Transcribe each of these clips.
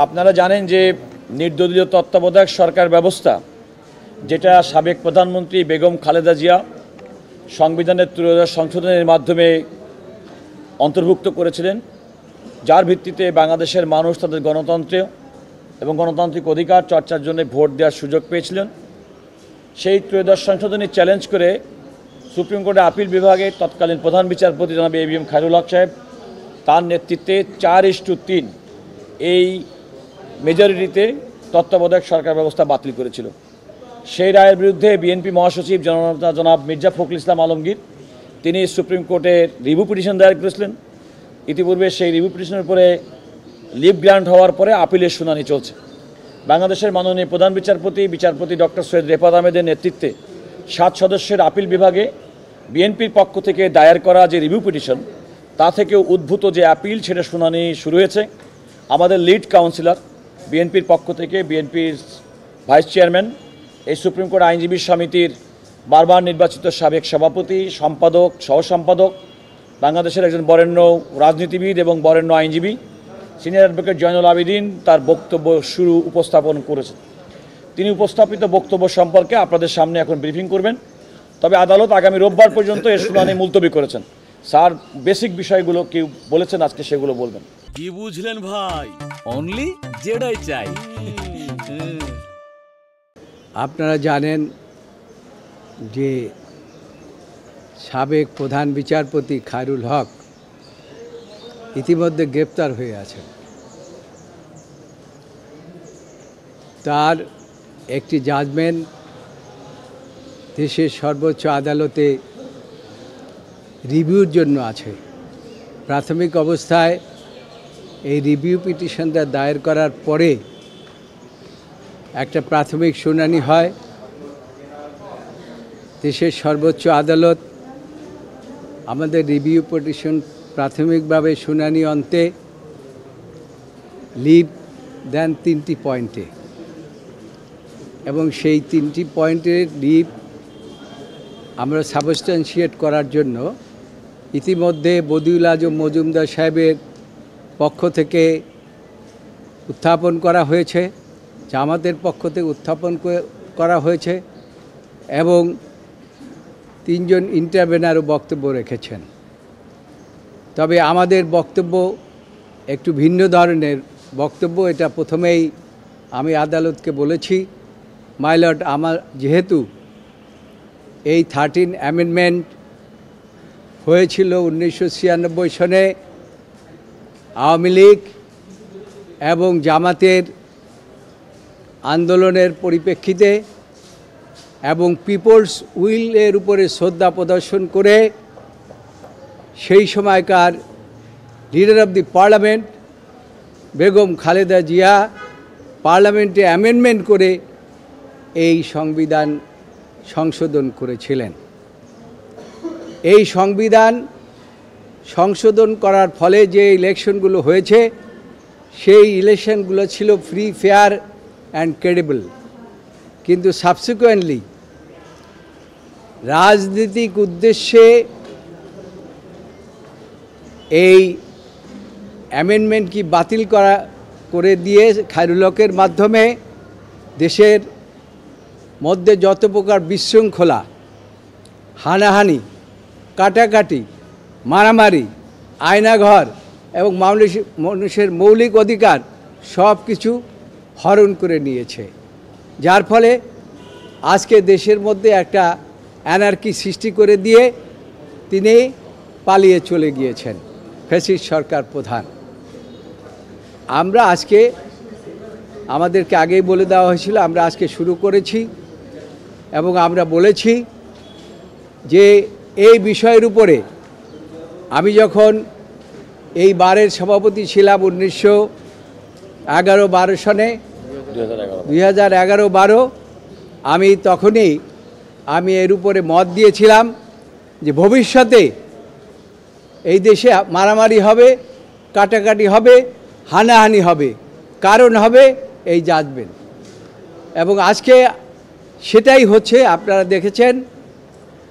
আপনারা জানেন যে নির্দলীয় তত্ত্বাবধায়ক সরকার ব্যবস্থা, যেটা সাবেক প্রধানমন্ত্রী বেগম খালেদা জিয়া সংবিধানের ত্রয়োদশ সংশোধনের মাধ্যমে অন্তর্ভুক্ত করেছিলেন, যার ভিত্তিতে বাংলাদেশের মানুষ তাদের গণতন্ত্র এবং গণতান্ত্রিক অধিকার চর্চার জন্য ভোট দেওয়ার সুযোগ পেয়েছিলেন। সেই ত্রয়োদশ সংশোধনী চ্যালেঞ্জ করে সুপ্রিম কোর্টের আপিল বিভাগে তৎকালীন প্রধান বিচারপতি জনাব ABM খায়রুল হক সাহেব তার নেতৃত্বে 4:3 এই মেজরিটিতে তত্ত্বাবধায়ক সরকার ব্যবস্থা বাতিল করেছিল। সেই রায়ের বিরুদ্ধে বিএনপি মহাসচিব জনাব মির্জা ফখরুল ইসলাম আলমগীর তিনি সুপ্রিম কোর্টের রিভিউ পিটিশন দায়ের করেছিলেন। ইতিপূর্বে সেই রিভিউ পিটিশনের উপরে লিভ গ্রান্ট হওয়ার পরে আপিলের শুনানি চলছে। বাংলাদেশের মাননীয় প্রধান বিচারপতি ডক্টর সৈয়দ রেফাত আহমেদের নেতৃত্বে 7 সদস্যের আপিল বিভাগে বিএনপির পক্ষ থেকে দায়ের করা যে রিভিউ পিটিশন, তা থেকে উদ্ভূত যে আপিল, সেটা শুনানি শুরু হয়েছে। আমাদের লিড কাউন্সিলর বিএনপির পক্ষ থেকে, বিএনপির ভাইস চেয়ারম্যান, এই সুপ্রিম কোর্ট আইনজীবী সমিতির বারবার নির্বাচিত সাবেক সভাপতি, সম্পাদক, সহ সম্পাদক, বাংলাদেশের একজন বরেণ্য রাজনীতিবিদ এবং বরেণ্য আইনজীবী সিনিয়র অ্যাডভোকেট জয়নুল আবেদিন তার বক্তব্য উপস্থাপন করেছেন। তিনি উপস্থাপিত বক্তব্য সম্পর্কে আপনাদের সামনে এখন ব্রিফিং করবেন। তবে আদালত আগামী রোববার পর্যন্ত এর শুনানি মুলতবি করেছেন। স্যার বেসিক বিষয়গুলো কি বলেছেন আজকে সেগুলো বলবেন। কি বুঝলেন ভাই? অনলি যেটাই চাই। আপনারা জানেন যে সাবেক প্রধান বিচারপতি খায়রুল হক ইতিমধ্যে গ্রেপ্তার হয়ে আছেন। তার একটি জাজমেন্ট দেশের সর্বোচ্চ আদালতে রিভিউর জন্য আছে। প্রাথমিক অবস্থায় এই রিভিউ পিটিশনটা দায়ের করার পরে একটা প্রাথমিক শুনানি হয়। দেশের সর্বোচ্চ আদালত আমাদের রিভিউ পিটিশন প্রাথমিকভাবে শুনানি অন্তে লিভ দেন 3টি পয়েন্টে, এবং সেই 3টি পয়েন্টের লিভ আমরা সাবস্ট্যান্সিয়েট করার জন্য ইতিমধ্যে বদিউল আজম মজুমদার সাহেবের পক্ষ থেকে উত্থাপন করা হয়েছে, জামাতের পক্ষ থেকে উত্থাপন করা হয়েছে, এবং 3 জন ইন্টারভেনারও বক্তব্য রেখেছেন। তবে আমাদের বক্তব্য একটু ভিন্ন ধরনের বক্তব্য। এটা প্রথমেই আমি আদালতকে বলেছি, মাই লর্ড, আমার যেহেতু এই 13 অ্যামেন্ডমেন্ট হয়েছিল 1996 সনে আওয়ামী লীগ এবং জামাতের আন্দোলনের পরিপ্রেক্ষিতে এবং পিপলস উইলের উপরে শ্রদ্ধা প্রদর্শন করে সেই সময়কার leader of the parliament Begum Khaleda Zia পার্লামেন্টে অ্যামেন্ডমেন্ট করে এই সংবিধান সংশোধন করেছিলেন। এই সংবিধান সংশোধন করার ফলে যে ইলেকশনগুলো হয়েছে, সেই ইলেকশনগুলো ছিল ফ্রি, ফেয়ার অ্যান্ড ক্রেডিবল। কিন্তু সাবসিকুয়েন্টলি রাজনৈতিক উদ্দেশ্যে এই অ্যামেন্ডমেন্ট কি বাতিল করে দিয়ে খায়রুল হকের মাধ্যমে দেশের মধ্যে যত প্রকার বিশৃঙ্খলা, হানাহানি, কাটাকাটি, মারামারি, আয়নাঘর এবং মানুষের মৌলিক অধিকার সব কিছু হরণ করে নিয়েছে, যার ফলে আজকে দেশের মধ্যে একটা অ্যানার্কি সৃষ্টি করে দিয়ে তিনি পালিয়ে চলে গিয়েছেন ফ্যাসিস্ট সরকার প্রধান। আমরা আজকে, আমাদেরকে আগেই বলে দেওয়া হয়েছিল, আমরা আজকে শুরু করেছি এবং আমরা বলেছি যে এই বিষয়ের উপরে আমি যখন এই বারের সভাপতি ছিলাম 1911-12 সনে, 2011-12, আমি তখনই এর উপরে মত দিয়েছিলাম যে ভবিষ্যতে এই দেশে মারামারি হবে, কাটাকাটি হবে, হানাহানি হবে, কারণ হবে এই জাজমেন্ট। এবং আজকে সেটাই হচ্ছে। আপনারা দেখেছেন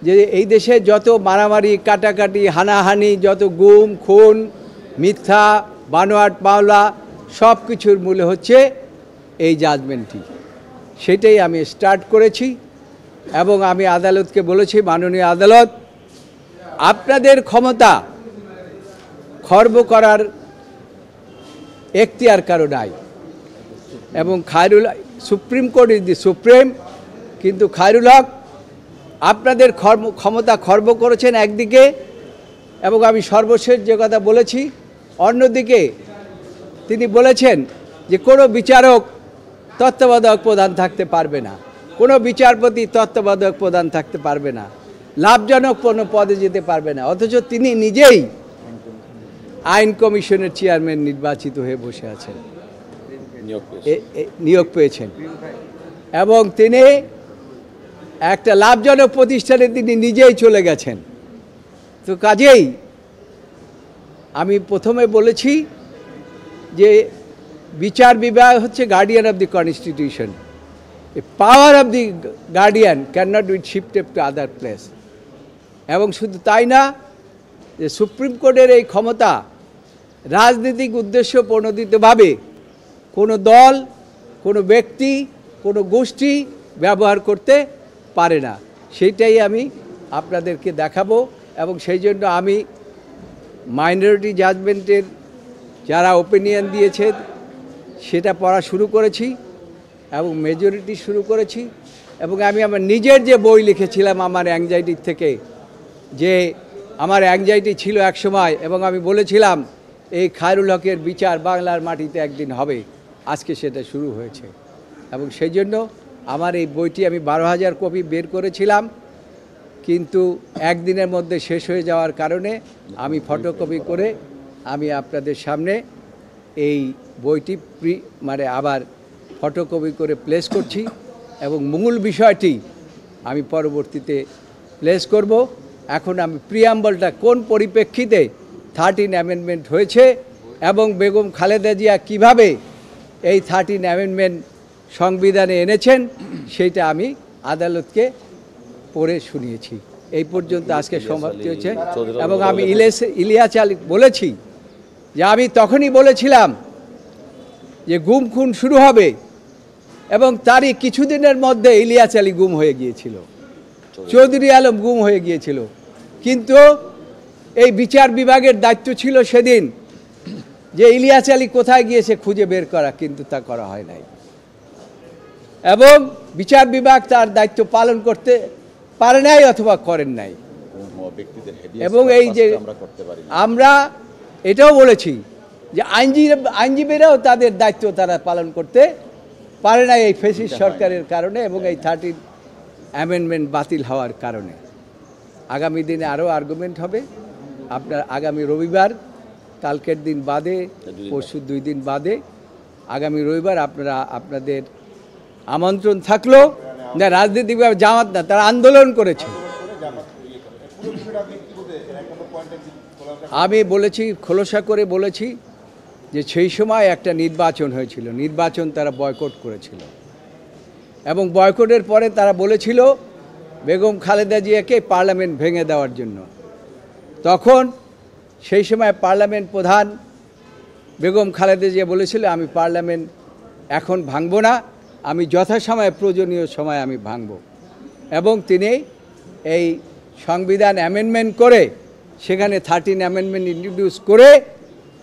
যে এই দেশে যত মারামারি, কাটাকাটি, হানাহানি, যত গুম, খুন, মিথ্যা, বানোয়াট মামলা সব কিছুর মূলে হচ্ছে এই জাজমেন্টটি। সেটাই আমি স্টার্ট করেছি এবং আমি আদালতকে বলেছি, মাননীয় আদালত, আপনাদের ক্ষমতা খর্ব করার এখতিয়ার কারো নাই এবং Khairul supreme court is the supreme, কিন্তু খায়রুল হক আপনাদের ক্ষমতা খর্ব করেছেন একদিকে, এবং আমি সর্বশেষ যে কথা বলেছি, অন্যদিকে তিনি বলেছেন যে কোনো বিচারক তত্ত্বাবধায়ক প্রধান থাকতে পারবে না, কোনো বিচারপতি তত্ত্বাবধায়ক প্রধান থাকতে পারবে না, লাভজনক কোনো পদে যেতে পারবে না, অথচ তিনি নিজেই আইন কমিশনের চেয়ারম্যান নির্বাচিত হয়ে বসে আছেন, নিয়োগ পেয়েছেন, এবং তিনি একটা লাভজনক প্রতিষ্ঠানে তিনি নিজেই চলে গেছেন। তো কাজেই আমি প্রথমে বলেছি যে বিচার বিভাগ হচ্ছে guardian of the constitution, power of the guardian can not be shifted to other place. এবং শুধু তাই না, যে সুপ্রিম কোর্টের এই ক্ষমতা রাজনৈতিক উদ্দেশ্য প্রণোদিতভাবে কোনো দল, কোনো ব্যক্তি, কোনো গোষ্ঠী ব্যবহার করতে পারে না। সেইটাই আমি আপনাদেরকে দেখাবো, এবং সেই জন্য আমি মাইনরিটি জাজমেন্টের যারা ওপিনিয়ন দিয়েছে সেটা পড়া শুরু করেছি এবং মেজরিটি শুরু করেছি, এবং আমি আমার নিজের যে বই লিখেছিলাম আমার অ্যাংজাইটির থেকে, যে আমার অ্যাংজাইটি ছিল এক সময়, এবং আমি বলেছিলাম এই খায়রুল হকের বিচার বাংলার মাটিতে একদিন হবে, আজকে সেটা শুরু হয়েছে। এবং সেই জন্য আমার এই বইটি আমি 12,000 কপি বের করেছিলাম, কিন্তু একদিনের মধ্যে শেষ হয়ে যাওয়ার কারণে আমি ফটোকপি করে আমি আপনাদের সামনে এই বইটি আবার ফটোকপি করে প্লেস করছি, এবং মূল বিষয়টি আমি পরবর্তীতে প্লেস করব। এখন আমি প্রিয়াম্বলটা কোন পরিপ্রেক্ষিতে 13 অ্যামেন্ডমেন্ট হয়েছে এবং বেগম খালেদা জিয়া কীভাবে এই 13 অ্যামেন্ডমেন্ট সংবিধানে এনেছেন সেইটা আমি আদালতকে পড়ে শুনিয়েছি। এই পর্যন্ত আজকে সমাপ্তি হয়েছে। এবং আমি ইলিয়াস আলী বলেছি যে আমি তখনই বলেছিলাম যে গুম খুন শুরু হবে, এবং তারই কিছুদিনের মধ্যে ইলিয়াস আলী গুম হয়ে গিয়েছিল, চৌধুরী আলম গুম হয়ে গিয়েছিল, কিন্তু এই বিচার বিভাগের দায়িত্ব ছিল সেদিন যে ইলিয়াস আলী কোথায় গিয়েছে খুঁজে বের করা, কিন্তু তা করা হয় নাই, এবং বিচার বিভাগ তার দায়িত্ব পালন করতে পারে নাই অথবা করেন নাই। এবং এই যে আমরা এটাও বলেছি যে আইনজীবীরাও তাদের দায়িত্ব তারা পালন করতে পারে না এই ফ্যাসিস্ট সরকারের কারণে এবং এই 13 অ্যামেন্ডমেন্ট বাতিল হওয়ার কারণে। আগামী দিনে আরও আর্গুমেন্ট হবে। আপনার আগামী রবিবার, কালকের দিন বাদে, পরশু 2 দিন বাদে, আগামী রবিবার আপনারা আপনাদের আমন্ত্রণ থাকলো। না, রাজনীতিকভাবে জামাত না, তারা আন্দোলন করেছে। আমি বলেছি, খোলসা করে বলেছি যে সেই সময় একটা নির্বাচন হয়েছিল, নির্বাচন তারা বয়কট করেছিল, এবং বয়কটের পরে তারা বলেছিল বেগম খালেদা জিয়াকে পার্লামেন্ট ভেঙে দেওয়ার জন্য। তখন সেই সময় পার্লামেন্ট প্রধান বেগম খালেদা জিয়া বলেছিল আমি পার্লামেন্ট এখন ভাঙব না, আমি যথাসময়ে প্রয়োজনীয় সময় আমি ভাঙব। এবং তিনি এই সংবিধান অ্যামেন্ডমেন্ট করে সেখানে 13 অ্যামেন্ডমেন্ট ইন্ট্রোডিউস করে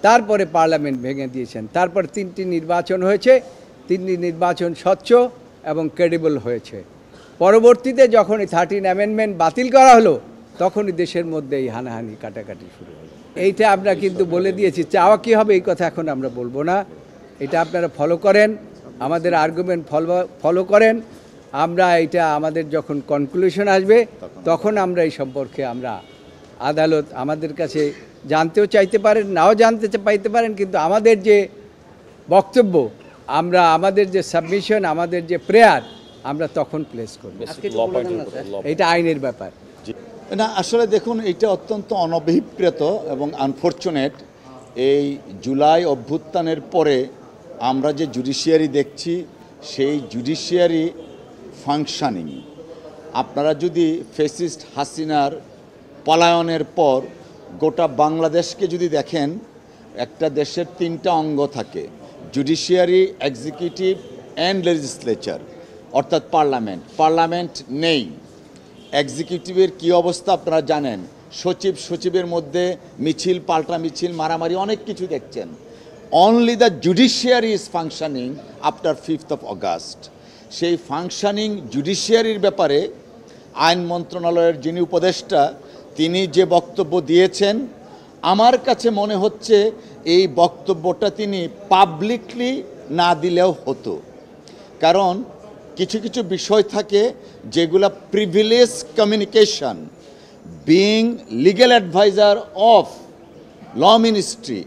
তারপরে পার্লামেন্ট ভেঙে দিয়েছেন। তারপর 3টি নির্বাচন হয়েছে, 3টি নির্বাচন স্বচ্ছ এবং ক্রেডিবল হয়েছে। পরবর্তীতে যখন এই 13 অ্যামেন্ডমেন্ট বাতিল করা হলো তখনই দেশের মধ্যে এই হানাহানি কাটাকাটি শুরু হলো। এইটা আমরা কিন্তু বলে দিয়েছি, চাওয়া কী হবে এই কথা এখন আমরা বলবো না, এটা আপনারা ফলো করেন, আমাদের আর্গুমেন্ট ফলো করেন। আমরা এটা আমাদের যখন কনক্লুশন আসবে তখন আমরা এই সম্পর্কে আমরা আদালত আমাদের কাছে জানতেও চাইতে পারেন, নাও জানতে পাইতে পারেন, কিন্তু আমাদের যে বক্তব্য, আমরা আমাদের যে সাবমিশন, আমাদের যে প্রেয়ার, আমরা তখন প্লেস করব। এটা আইনের ব্যাপার না। আসলে দেখুন, এটা অত্যন্ত অনভিপ্রেত এবং আনফর্চুনেট। এই জুলাই অভ্যুত্থানের পরে আমরা যে জুডিশিয়ারি দেখছি, সেই জুডিশিয়ারি ফাংশনিং, আপনারা যদি ফ্যাসিস্ট হাসিনার পলায়নের পর গোটা বাংলাদেশকে যদি দেখেন, একটা দেশের 3টা অঙ্গ থাকে, জুডিশিয়ারি, এক্সিকিউটিভ অ্যান্ড লেজিসলেচার, অর্থাৎ পার্লামেন্ট নেই। এক্সিকিউটিভের কী অবস্থা আপনারা জানেন, সচিবের মধ্যে মিছিল, পাল্টা মিছিল, মারামারি, অনেক কিছু দেখছেন। Only the judiciary is functioning after 5th of August। সেই ফাংশনিং জুডিশিয়ারির ব্যাপারে আইন মন্ত্রণালয়ের যিনি উপদেষ্টা, তিনি যে বক্তব্য দিয়েছেন, আমার কাছে মনে হচ্ছে এই বক্তব্যটা তিনি পাবলিকলি না দিলেও হতো। কারণ কিছু কিছু বিষয় থাকে যেগুলো privilege communication, being legal adviser of law ministry,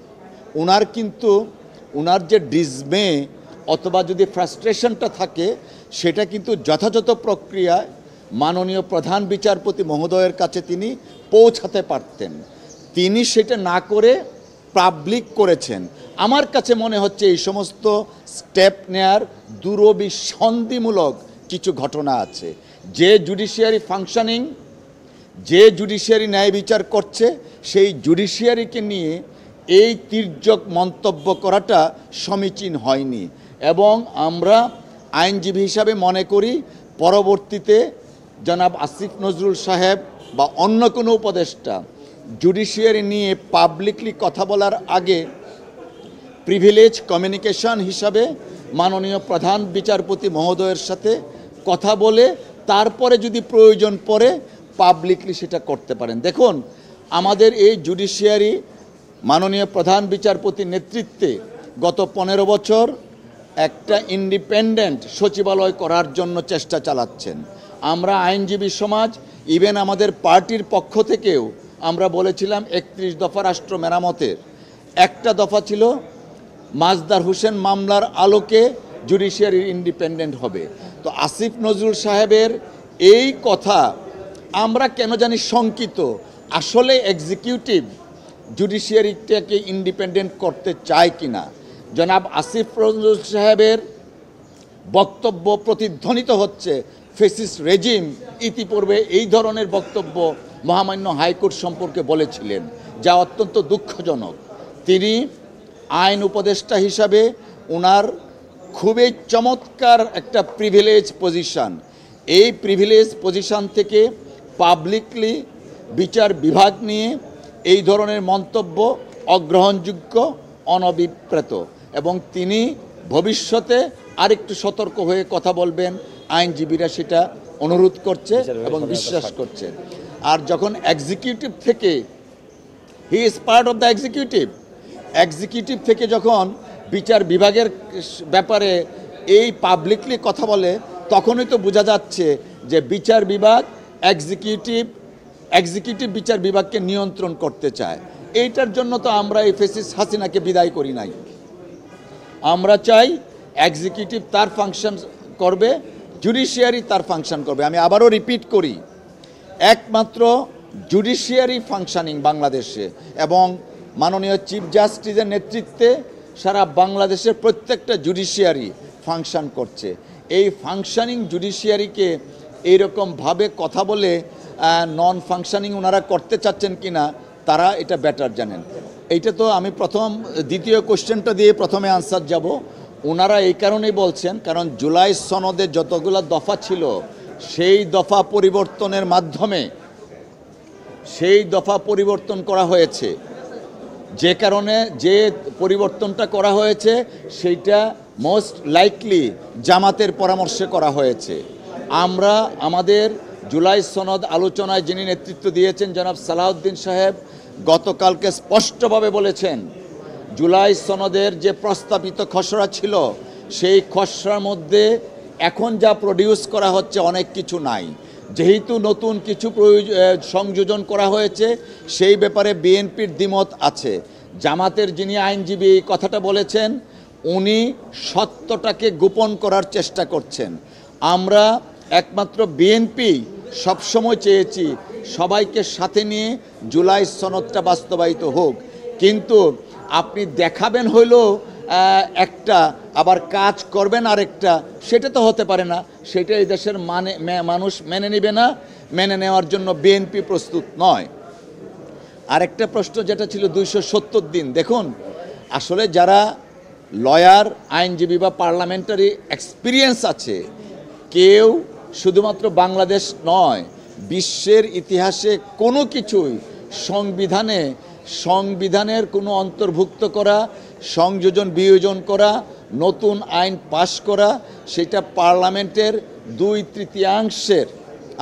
ওনার যে ডিসমে অথবা যদি ফ্রাস্ট্রেশনটা থাকে, সেটা কিন্তু যথাযথ প্রক্রিয়ায় মাননীয় প্রধান বিচারপতি মহোদয়ের কাছে তিনি পৌঁছাতে পারতেন। তিনি সেটা না করে পাবলিক করেছেন। আমার কাছে মনে হচ্ছে এই সমস্ত স্টেপ নেয়ার দুরভিসন্ধিমূলক কিছু ঘটনা আছে। যে জুডিশিয়ারি ফাংশনিং, যে জুডিশিয়ারি ন্যায় বিচার করছে, সেই জুডিশিয়ারিকে নিয়ে এই তির্যক মন্তব্য করাটা সমীচীন হয়নি। এবং আমরা আইনজীবী হিসাবে মনে করি পরবর্তীতে জনাব আসিফ নজরুল সাহেব বা অন্য কোনো উপদেষ্টা জুডিশিয়ারি নিয়ে পাবলিকলি কথা বলার আগে প্রিভিলেজ কমিউনিকেশন হিসাবে মাননীয় প্রধান বিচারপতি মহোদয়ের সাথে কথা বলে তারপরে যদি প্রয়োজন পড়ে পাবলিকলি সেটা করতে পারেন। দেখুন, আমাদের এই জুডিশিয়ারি মাননীয় প্রধান বিচারপতির নেতৃত্বে গত 15 বছর একটা ইন্ডিপেন্ডেন্ট সচিবালয় করার জন্য চেষ্টা চালাচ্ছেন। আমরা আইনজীবী সমাজ, ইভেন আমাদের পার্টির পক্ষ থেকেও আমরা বলেছিলাম 31 দফা রাষ্ট্র মেরামতের একটা দফা ছিল মাজদার হোসেন মামলার আলোকে জুডিশিয়ারি ইন্ডিপেন্ডেন্ট হবে। তো আসিফ নজরুল সাহেবের এই কথা আমরা কেন জানি শঙ্কিত, আসলে এক্সিকিউটিভ জুডিশিয়ারিটাকে ইন্ডিপেন্ডেন্ট করতে চায় কিনা। জনাব আসিফ নজরুল সাহেবের বক্তব্য প্রতিধ্বনিত হচ্ছে ফেসিস্ট রেজিম ইতিপূর্বে এই ধরনের বক্তব্য মহামান্য হাইকোর্ট সম্পর্কে বলেছিলেন, যা অত্যন্ত দুঃখজনক। তিনি আইন উপদেষ্টা হিসাবে ওনার খুবই চমৎকার একটা প্রিভিলেজ পজিশন, এই প্রিভিলেজ পজিশন থেকে পাবলিকলি বিচার বিভাগ নিয়ে এই ধরনের মন্তব্য অগ্রহণযোগ্য, অনভিপ্রেত। এবং তিনি ভবিষ্যতে আরেকটু সতর্ক হয়ে কথা বলবেন, আইনজীবীরা সেটা অনুরোধ করছে এবং বিশ্বাস করছে। আর যখন এক্সিকিউটিভ থেকে, he is part of the executive থেকে যখন বিচার বিভাগের ব্যাপারে এই পাবলিকলি কথা বলে, তখনই তো বোঝা যাচ্ছে যে বিচার বিভাগ এক্সিকিউটিভ বিচার বিভাগকে নিয়ন্ত্রণ করতে চায়। এইটার জন্য তো আমরা এই ফেসিস্ট হাসিনাকে বিদায় করি নাই। আমরা চাই এক্সিকিউটিভ তার ফাংশন করবে, জুডিশিয়ারি তার ফাংশন করবে। আমি আবারও রিপিট করি, একমাত্র জুডিশিয়ারি ফাংশনিং বাংলাদেশে এবং মাননীয় চিফ জাস্টিসের নেতৃত্বে সারা বাংলাদেশের প্রত্যেকটা জুডিশিয়ারি ফাংশন করছে। এই ফাংশনিং জুডিশিয়ারিকে এইরকমভাবে কথা বলে নন ফাংশনিং ওনারা করতে চাচ্ছেন কিনা তারা এটা বেটার জানেন। এইটা তো আমি দ্বিতীয় কোশ্চেনটা দিয়ে প্রথমে আনসার যাব। ওনারা এই কারণেই বলছেন, কারণ জুলাই সনদে যতগুলো দফা ছিল সেই দফা পরিবর্তনের মাধ্যমে সেই দফা পরিবর্তন করা হয়েছে। যে কারণে যে পরিবর্তনটা করা হয়েছে সেইটা মোস্ট লাইকলি জামাতের পরামর্শে করা হয়েছে। আমরা আমাদের জুলাই সনদ আলোচনায় যিনি নেতৃত্ব দিয়েছেন জনাব সালাউদ্দিন সাহেব গতকালকে স্পষ্টভাবে বলেছেন, জুলাই সনদের যে প্রস্তাবিত খসড়া ছিল সেই খসড়ার মধ্যে এখন যা প্রডিউস করা হচ্ছে অনেক কিছু নাই। যেহেতু নতুন কিছু সংযোজন করা হয়েছে সেই ব্যাপারে বিএনপির দ্বিমত আছে। জামাতের যিনি আইনজীবী এই কথাটা বলেছেন, উনি সত্যটাকে গোপন করার চেষ্টা করছেন। আমরা একমাত্র বিএনপি সবসময় চেয়েছি সবাইকে সাথে নিয়ে জুলাই সনদটা বাস্তবায়িত হোক, কিন্তু আপনি দেখাবেন হইল একটা আবার কাজ করবেন আরেকটা, সেটা তো হতে পারে না। সেটা এই দেশের মানুষ মেনে নেবে না, মেনে নেওয়ার জন্য বিএনপি প্রস্তুত নয়। আরেকটা প্রশ্ন যেটা ছিল 270 দিন, দেখুন আসলে যারা লয়ার, আইনজীবী বা পার্লামেন্টারি এক্সপিরিয়েন্স আছে, কেউ শুধুমাত্র বাংলাদেশ নয়, বিশ্বের ইতিহাসে কোনো কিছুই সংবিধানের কোনো অন্তর্ভুক্ত করা, সংযোজন বিয়োজন করা, নতুন আইন পাশ করা, সেটা পার্লামেন্টের 2/3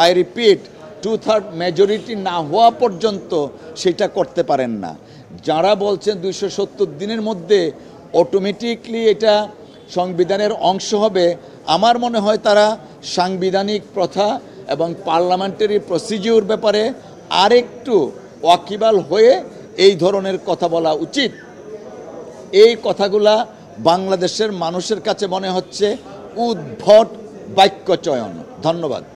আই রিপিট 2/3 মেজরিটি না হওয়া পর্যন্ত সেটা করতে পারেন না। যারা বলছেন 270 দিনের মধ্যে অটোমেটিকলি এটা সংবিধানের অংশ হবে, আমার মনে হয় তারা সাংবিধানিক প্রথা এবং পার্লামেন্টারি প্রসিডিউর ব্যাপারে আরেকটু ওয়াকিবহাল হয়ে এই ধরনের কথা বলা উচিত। এই কথাগুলা বাংলাদেশের মানুষের কাছে মনে হচ্ছে উদ্ভট বাক্যচয়ন। ধন্যবাদ।